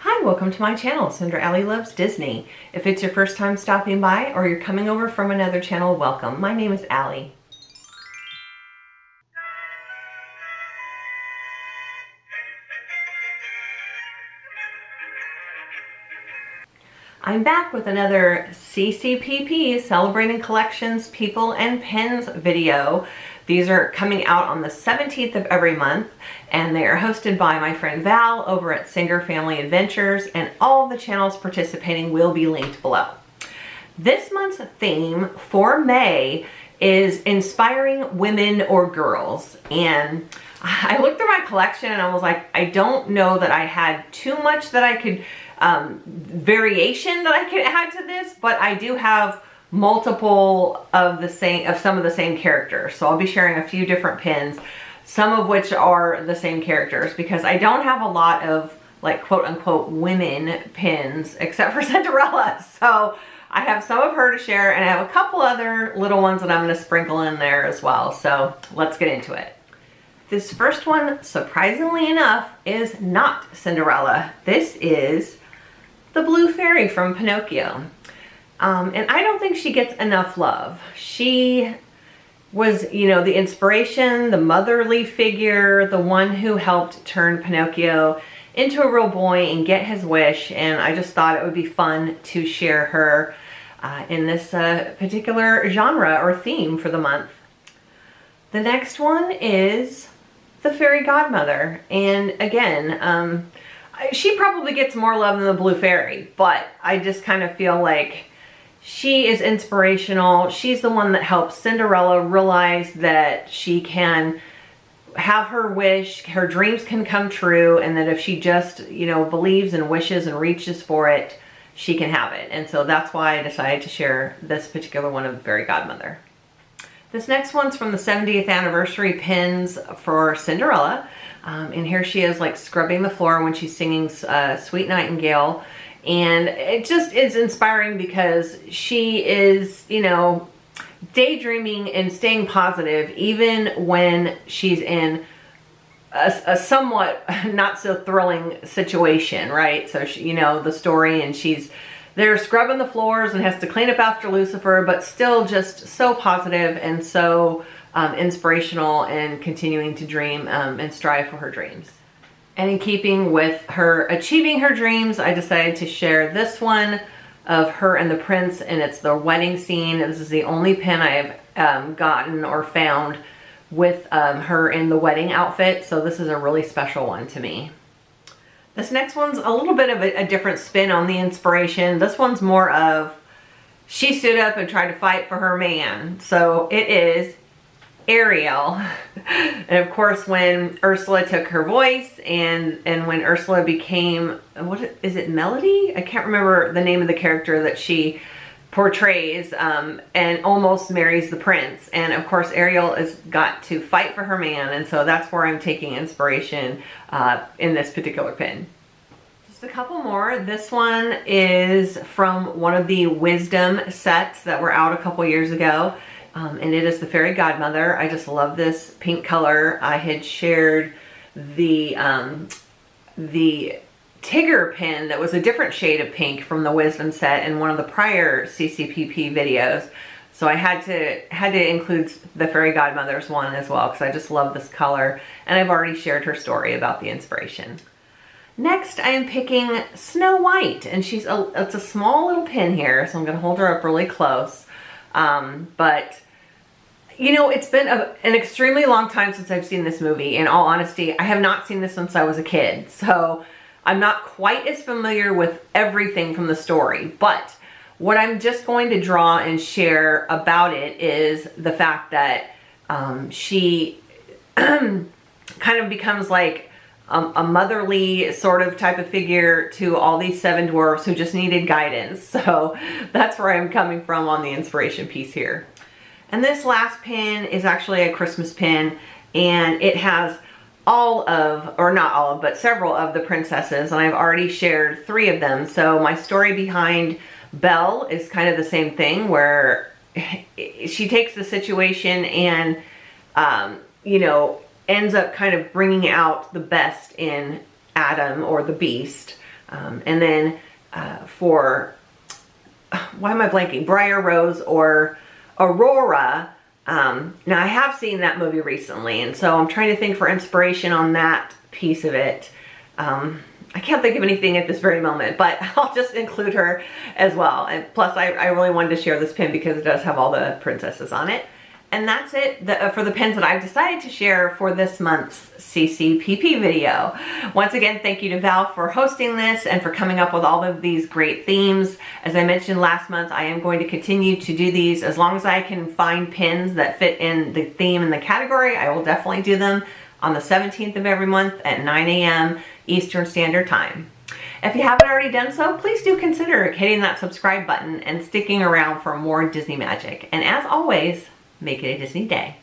Hi, welcome to my channel, Cinder Loves Disney. If it's your first time stopping by or you're coming over from another channel, welcome. My name is Allie. I'm back with another CCPP, Celebrating Collections, People and Pens video. These are coming out on the 17th of every month, and they are hosted by my friend Val over at Cinder Family Adventures, and all the channels participating will be linked below. This month's theme for May is inspiring women or girls, and I looked through my collection and I was like, I don't know that I had too much that I could variation that I could add to this, but I do have multiple of some of the same characters. So I'll be sharing a few different pins, some of which are the same characters, because I don't have a lot of like quote unquote women pins except for Cinderella. So I have some of her to share, and I have a couple other little ones that I'm going to sprinkle in there as well. So let's get into it. This first one, surprisingly enough, is not Cinderella. This is the Blue Fairy from Pinocchio. And I don't think she gets enough love. She was, you know, the inspiration, the motherly figure, the one who helped turn Pinocchio into a real boy and get his wish. And I just thought it would be fun to share her in this particular genre or theme for the month. The next one is the Fairy Godmother. And again, she probably gets more love than the Blue Fairy, but I just kind of feel like she is inspirational. She's the one that helps Cinderella realize that she can have her wish, her dreams can come true, and that if she just, you know, believes and wishes and reaches for it, she can have it. And so that's why I decided to share this particular one of the Fairy Godmother. This next one's from the 70th anniversary pins for Cinderella. And here she is like scrubbing the floor when she's singing Sweet Nightingale. And it just is inspiring because she is, you know, daydreaming and staying positive even when she's in a somewhat not so thrilling situation, right? So, she, you know, the story, and she's there scrubbing the floors and has to clean up after Lucifer, but still just so positive and so inspirational and continuing to dream and strive for her dreams. And in keeping with her achieving her dreams, I decided to share this one of her and the prince, and it's the wedding scene. This is the only pin I've gotten or found with her in the wedding outfit, so this is a really special one to me. This next one's a little bit of a different spin on the inspiration. This one's more of she stood up and tried to fight for her man. So it is Ariel. And of course, when Ursula took her voice and when Ursula became, what is it, Melody? I can't remember the name of the character that she portrays, and almost marries the prince. And of course, Ariel has got to fight for her man, and so that's where I'm taking inspiration in this particular pin. Just a couple more. This one is from one of the Wisdom sets that were out a couple years ago. And it is the Fairy Godmother. I just love this pink color. I had shared the Tigger pin that was a different shade of pink from the Wisdom set in one of the prior CCPP videos. So I had to include the Fairy Godmother's one as well, because I just love this color, and I've already shared her story about the inspiration. Next, I am picking Snow White, and it's a small little pin here, so I'm going to hold her up really close. But you know, it's been an extremely long time since I've seen this movie. In all honesty, I have not seen this since I was a kid, so I'm not quite as familiar with everything from the story. But what I'm just going to draw and share about it is the fact that she kind of becomes like a motherly sort of type of figure to all these 7 dwarfs who just needed guidance. So that's where I'm coming from on the inspiration piece here. And this last pin is actually a Christmas pin, and it has all of, or not all of, but several of the princesses, and I've already shared 3 of them. So my story behind Belle is kind of the same thing, where she takes the situation and, you know, ends up kind of bringing out the best in Adam, or the Beast, And then for, why am I blanking? Briar Rose or Aurora. Now I have seen that movie recently, and so I'm trying to think for inspiration on that piece of it. I can't think of anything at this very moment, but I'll just include her as well. And plus I really wanted to share this pin because it does have all the princesses on it. And that's it for the pins that I've decided to share for this month's CCPP video. Once again, thank you to Val for hosting this and for coming up with all of these great themes. As I mentioned last month, I am going to continue to do these as long as I can find pins that fit in the theme and the category. I will definitely do them on the 17th of every month at 9 a.m. Eastern Standard Time. If you haven't already done so, please do consider hitting that subscribe button and sticking around for more Disney magic. And as always, make it a Disney day.